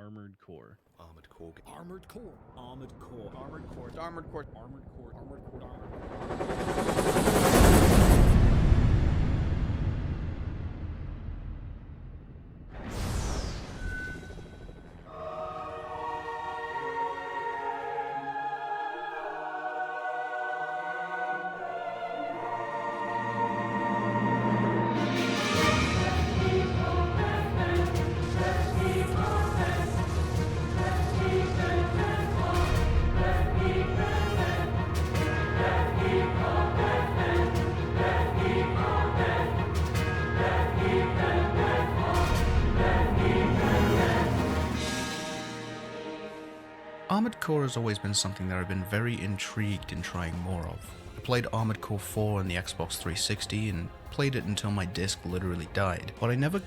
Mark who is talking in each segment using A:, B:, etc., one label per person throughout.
A: Armored Core.
B: Armored Core.
C: Armored Core.
A: Armored Core.
C: Armored Core.
B: Armored Core.
C: Armored Core. Armored Core. Armored Core.
D: Armored Core has always been something that I've been very intrigued in trying more of. I played Armored Core 4 on the Xbox 360 and played it until my disc literally died, but I never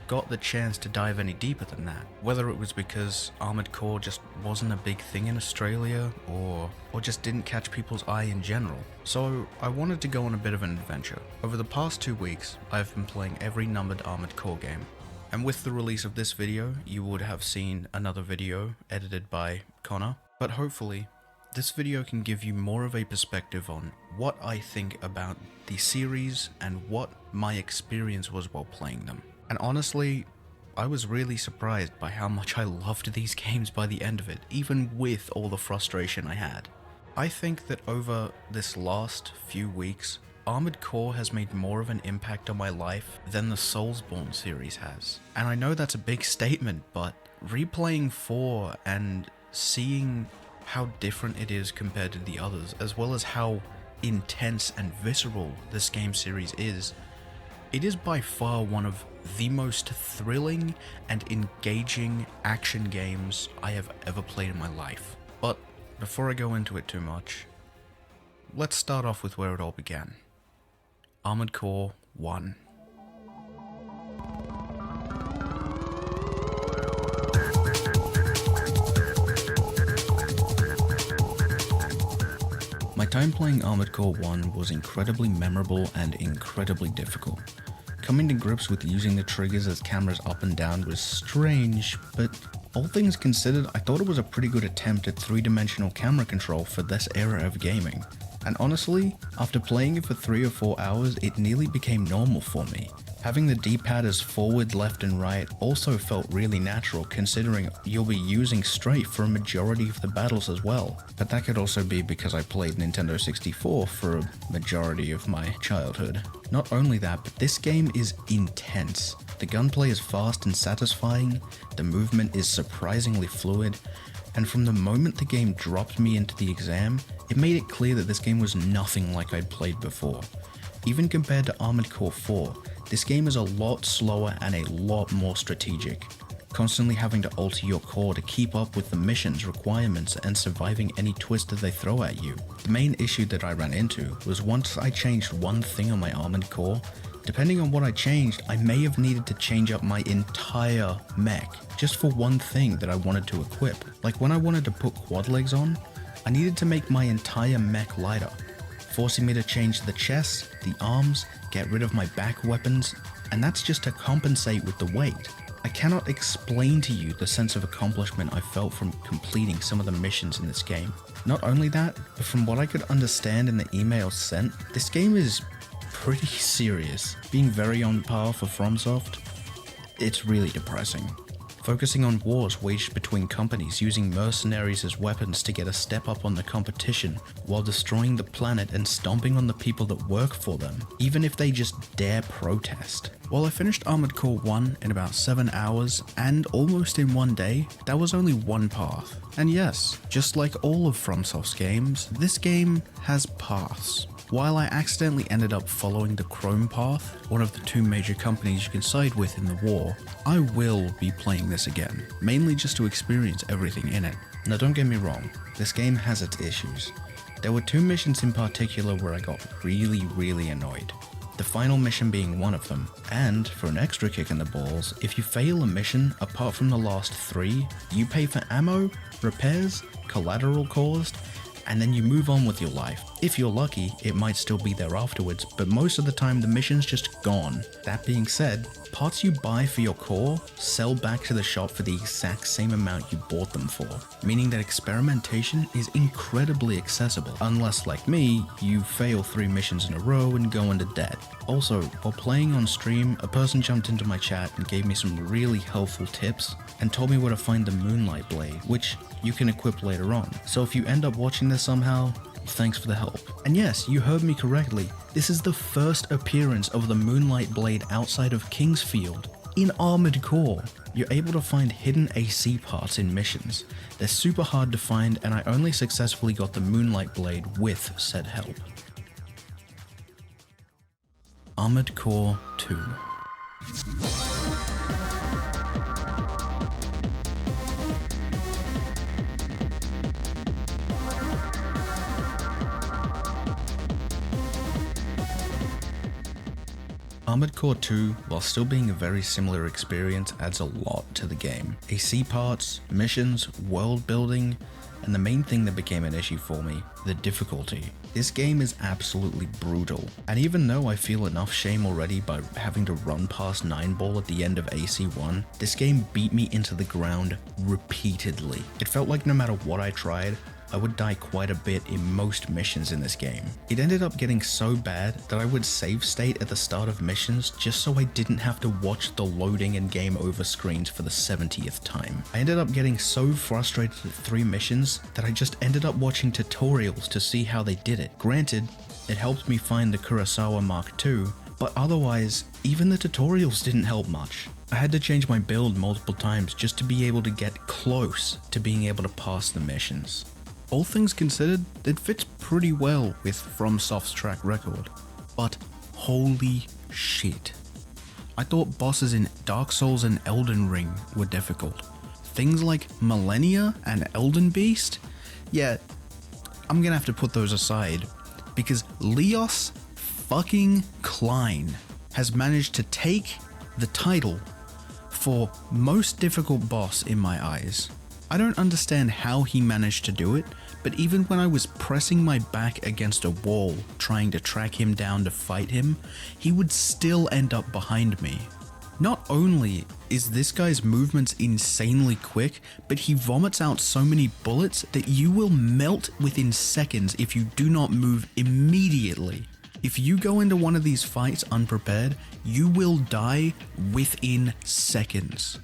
D: got the chance to dive any deeper than that. Whether it was because Armored Core just wasn't a big thing in Australia, or just didn't catch people's eye in general. So I wanted to go on a bit of an adventure. Over the past 2 weeks, I've been playing every numbered Armored Core game. And with the release of this video, you would have seen another video edited by Connor, but hopefully this video can give you more of a perspective on what I think about the series and what my experience was while playing them. And honestly, I was really surprised by how much I loved these games by the end of it, even with all the frustration I had. I think that over this last few weeks, Armored Core has made more of an impact on my life than the Soulsborne series has. And I know that's a big statement, but replaying 4 and seeing how different it is compared to the others, as well as how intense and visceral this game series is, it is by far one of the most thrilling and engaging action games I have ever played in my life. But before I go into it too much, let's start off with where it all began. Armored Core 1. My time playing Armored Core 1 was incredibly memorable and incredibly difficult. Coming to grips with using the triggers as cameras up and down was strange, but all things considered, I thought it was a pretty good attempt at 3-dimensional camera control for this era of gaming. And honestly, after playing it for 3 or 4 hours, it nearly became normal for me. Having the D-pad as forward, left and right also felt really natural, considering you'll be using strafe for a majority of the battles as well. But that could also be because I played Nintendo 64 for a majority of my childhood. Not only that, but this game is intense. The gunplay is fast and satisfying, the movement is surprisingly fluid, and from the moment the game dropped me into the exam, it made it clear that this game was nothing like I'd played before. Even compared to Armored Core 4, this game is a lot slower and a lot more strategic, constantly having to alter your core to keep up with the missions, requirements, and surviving any twist that they throw at you. The main issue that I ran into was once I changed one thing on my Armored Core, depending on what I changed, I may have needed to change up my entire mech just for one thing that I wanted to equip. Like when I wanted to put quad legs on, I needed to make my entire mech lighter, forcing me to change the chest, the arms, get rid of my back weapons, and that's just to compensate with the weight. I cannot explain to you the sense of accomplishment I felt from completing some of the missions in this game. Not only that, but from what I could understand in the emails sent, this game is pretty serious. Being very on par for FromSoft, it's really depressing. Focusing on wars waged between companies using mercenaries as weapons to get a step up on the competition, while destroying the planet and stomping on the people that work for them, even if they just dare protest. While I finished Armored Core 1 in about 7 hours, and almost in one day, that was only one path. And yes, just like all of FromSoft's games, this game has paths. While I accidentally ended up following the Chrome path, one of the 2 major companies you can side with in the war, I will be playing this again, mainly just to experience everything in it. Now don't get me wrong, this game has its issues. There were 2 missions in particular where I got really annoyed. The final mission being one of them, and for an extra kick in the balls, if you fail a mission apart from the last 3, you pay for ammo, repairs, collateral caused, and then you move on with your life. If you're lucky, it might still be there afterwards, but most of the time the mission's just gone. That being said, parts you buy for your core sell back to the shop for the exact same amount you bought them for, meaning that experimentation is incredibly accessible, unless like me, you fail 3 missions in a row and go into debt. Also, while playing on stream, a person jumped into my chat and gave me some really helpful tips and told me where to find the Moonlight Blade, which you can equip later on. So if you end up watching this somehow, thanks for the help. And yes, you heard me correctly, this is the first appearance of the Moonlight Blade outside of Kingsfield. In Armored Core, you're able to find hidden AC parts in missions. They're super hard to find, and I only successfully got the Moonlight Blade with said help. Armored Core 2. Armored Core 2, while still being a very similar experience, adds a lot to the game. AC parts, missions, world building, and the main thing that became an issue for me, the difficulty. This game is absolutely brutal, and even though I feel enough shame already by having to run past 9-ball at the end of AC1, this game beat me into the ground repeatedly. It felt like no matter what I tried, I would die quite a bit in most missions in this game. It ended up getting so bad that I would save state at the start of missions just so I didn't have to watch the loading and game over screens for the 70th time. I ended up getting so frustrated at 3 missions that I just ended up watching tutorials to see how they did it. Granted, it helped me find the Kurosawa Mark II, but otherwise, even the tutorials didn't help much. I had to change my build multiple times just to be able to get close to being able to pass the missions. All things considered, it fits pretty well with FromSoft's track record, but holy shit. I thought bosses in Dark Souls and Elden Ring were difficult. Things like Millennia and Elden Beast? Yeah, I'm gonna have to put those aside, because Leos fucking Klein has managed to take the title for most difficult boss in my eyes. I don't understand how he managed to do it, but even when I was pressing my back against a wall trying to track him down to fight him, he would still end up behind me. Not only is this guy's movements insanely quick, but he vomits out so many bullets that you will melt within seconds if you do not move immediately. If you go into one of these fights unprepared, you will die within seconds.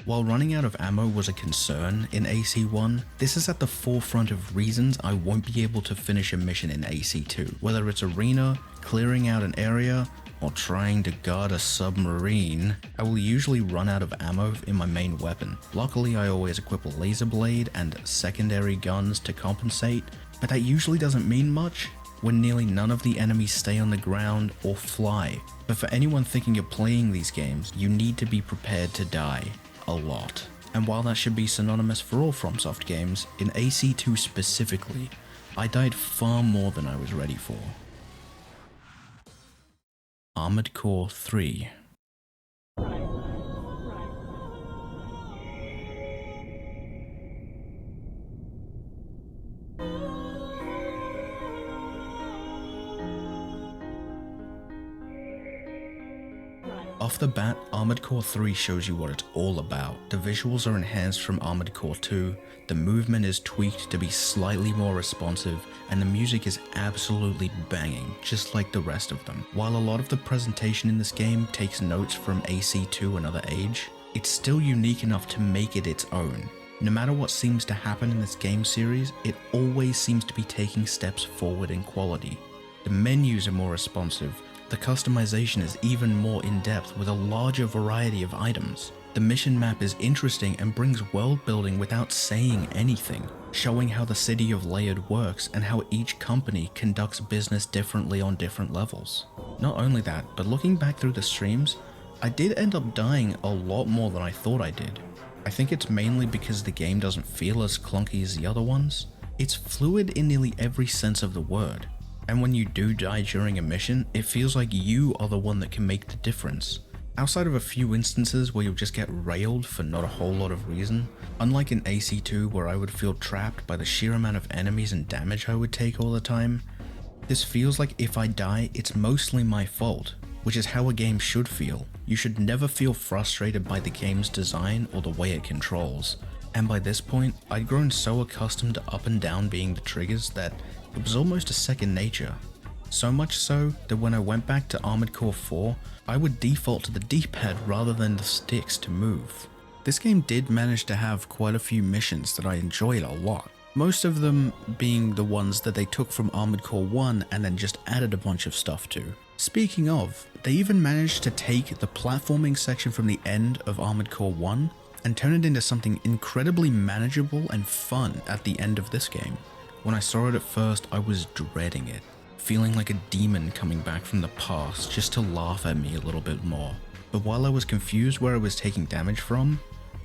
D: While running out of ammo was a concern in AC1, this is at the forefront of reasons I won't be able to finish a mission in AC2. Whether it's arena, clearing out an area, or trying to guard a submarine, I will usually run out of ammo in my main weapon. Luckily, I always equip a laser blade and secondary guns to compensate, but that usually doesn't mean much when nearly none of the enemies stay on the ground or fly. But for anyone thinking of playing these games, you need to be prepared to die. A lot. And while that should be synonymous for all FromSoft games, in AC2 specifically, I died far more than I was ready for. Armored Core 3. Off the bat, Armored Core 3 shows you what it's all about. The visuals are enhanced from Armored Core 2, the movement is tweaked to be slightly more responsive, and the music is absolutely banging, just like the rest of them. While a lot of the presentation in this game takes notes from AC2 Another Age, it's still unique enough to make it its own. No matter what seems to happen in this game series, it always seems to be taking steps forward in quality. The menus are more responsive, the customization is even more in-depth with a larger variety of items. The mission map is interesting and brings world building without saying anything, showing how the city of Laird works and how each company conducts business differently on different levels. Not only that, but looking back through the streams, I did end up dying a lot more than I thought I did. I think it's mainly because the game doesn't feel as clunky as the other ones. It's fluid in nearly every sense of the word. And when you do die during a mission, it feels like you are the one that can make the difference. Outside of a few instances where you'll just get railed for not a whole lot of reason, unlike in AC2 where I would feel trapped by the sheer amount of enemies and damage I would take all the time, This feels like if I die, it's mostly my fault, which is how a game should feel. You should never feel frustrated by the game's design or the way it controls. And by this point, I'd grown so accustomed to up and down being the triggers that it was almost a second nature. So much so that when I went back to Armored Core 4, I would default to the D-pad rather than the sticks to move. This game did manage to have quite a few missions that I enjoyed a lot. Most of them being the ones that they took from Armored Core 1 and then just added a bunch of stuff to. Speaking of, they even managed to take the platforming section from the end of Armored Core 1 and turn it into something incredibly manageable and fun at the end of this game. When I saw it at first, I was dreading it, feeling like a demon coming back from the past just to laugh at me a little bit more. But while I was confused where I was taking damage from,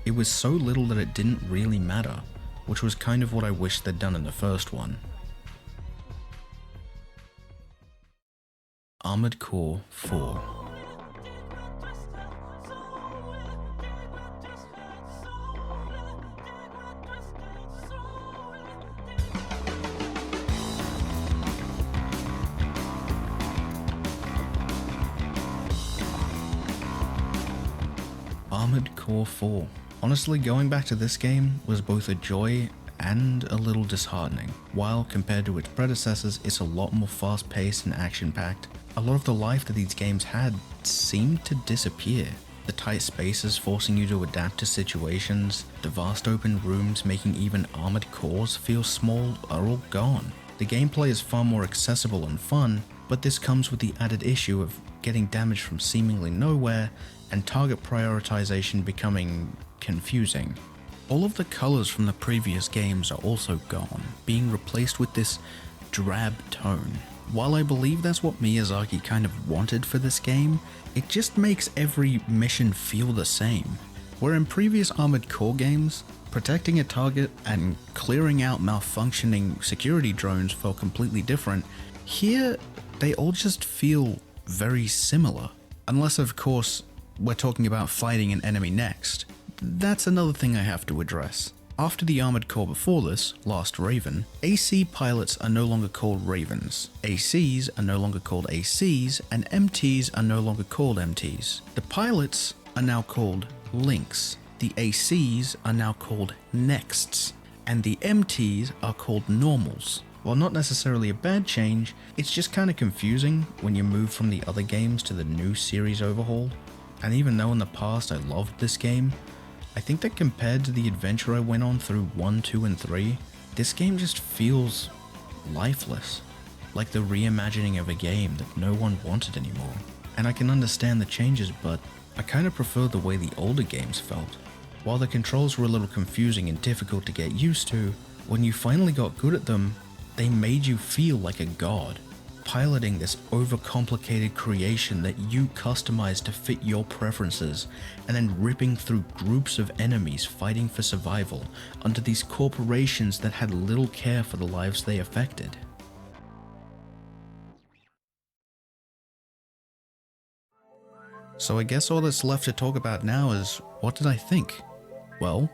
D: it was so little that it didn't really matter, which was kind of what I wished they'd done in the first one. Armored Core 4. Armored Core 4. Honestly, going back to this game was both a joy and a little disheartening. While compared to its predecessors, it's a lot more fast-paced and action-packed, a lot of the life that these games had seemed to disappear. The tight spaces forcing you to adapt to situations, the vast open rooms making even armored cores feel small are all gone. The gameplay is far more accessible and fun, but this comes with the added issue of getting damage from seemingly nowhere and target prioritization becoming confusing. All of the colors from the previous games are also gone, being replaced with this drab tone. While I believe that's what Miyazaki kind of wanted for this game, it just makes every mission feel the same. Where in previous Armored Core games, protecting a target and clearing out malfunctioning security drones felt completely different, here they all just feel very similar. Unless of course we're talking about fighting an enemy next. That's another thing I have to address. After the Armored Core before this, Last Raven, AC pilots are no longer called Ravens, ACs are no longer called ACs, and MTs are no longer called MTs. The pilots are now called Lynx, the ACs are now called Nexts, and the MTs are called Normals. While not necessarily a bad change, it's just kinda confusing when you move from the other games to the new series overhaul. And even though in the past I loved this game, I think that compared to the adventure I went on through 1, 2, and 3, this game just feels lifeless. Like the reimagining of a game that no one wanted anymore. And I can understand the changes, but I kinda prefer the way the older games felt. While the controls were a little confusing and difficult to get used to, when you finally got good at them, they made you feel like a god. Piloting this overcomplicated creation that you customized to fit your preferences, and then ripping through groups of enemies fighting for survival under these corporations that had little care for the lives they affected. So I guess all that's left to talk about now is, what did I think? Well,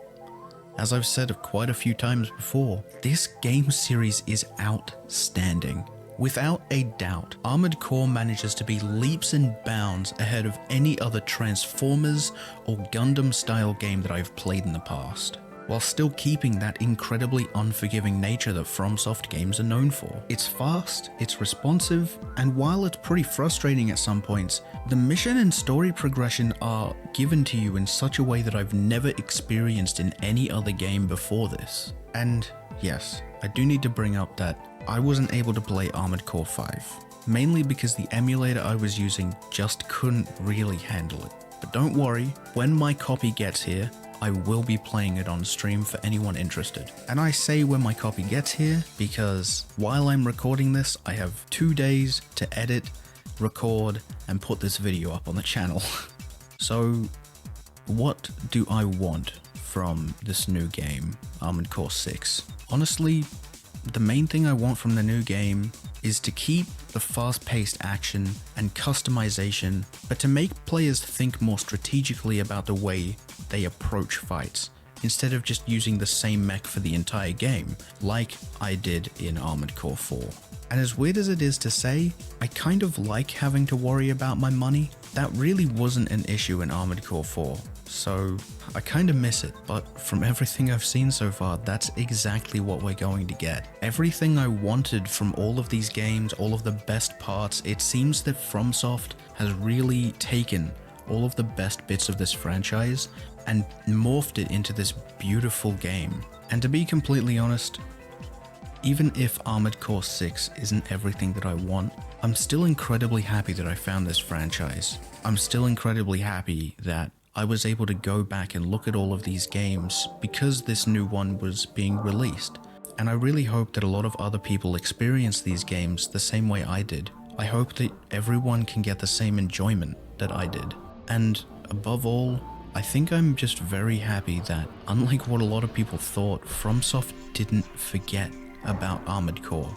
D: as I've said quite a few times before, this game series is outstanding. Without a doubt, Armored Core manages to be leaps and bounds ahead of any other Transformers or Gundam-style game that I've played in the past, while still keeping that incredibly unforgiving nature that FromSoft games are known for. It's fast, it's responsive, and while it's pretty frustrating at some points, the mission and story progression are given to you in such a way that I've never experienced in any other game before this. And yes, I do need to bring up that I wasn't able to play Armored Core 5, mainly because the emulator I was using just couldn't really handle it. But don't worry, when my copy gets here, I will be playing it on stream for anyone interested. And I say when my copy gets here because while I'm recording this, I have 2 days to edit, record, and put this video up on the channel. So what do I want from this new game, Armored Core 6? Honestly, the main thing I want from the new game is to keep the fast-paced action and customization, but to make players think more strategically about the way they approach fights, instead of just using the same mech for the entire game, like I did in Armored Core 4. And as weird as it is to say, I kind of like having to worry about my money. That really wasn't an issue in Armored Core 4, so I kind of miss it, but from everything I've seen so far, that's exactly what we're going to get. Everything I wanted from all of these games, all of the best parts, it seems that FromSoft has really taken all of the best bits of this franchise and morphed it into this beautiful game. And to be completely honest, even if Armored Core 6 isn't everything that I want, I'm still incredibly happy that I found this franchise. I'm still incredibly happy that I was able to go back and look at all of these games because this new one was being released. And I really hope that a lot of other people experience these games the same way I did. I hope that everyone can get the same enjoyment that I did. And above all, I think I'm just very happy that, unlike what a lot of people thought, FromSoft didn't forget about Armored Core.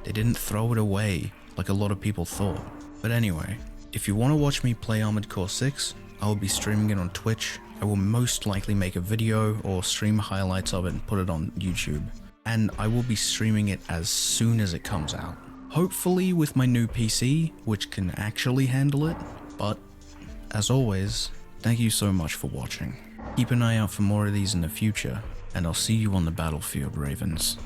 D: They didn't throw it away like a lot of people thought. But anyway, if you want to watch me play Armored Core 6, I will be streaming it on Twitch. I will most likely make a video or stream highlights of it and put it on YouTube. And I will be streaming it as soon as it comes out. Hopefully with my new PC, which can actually handle it. But as always, thank you so much for watching. Keep an eye out for more of these in the future, and I'll see you on the battlefield, Ravens.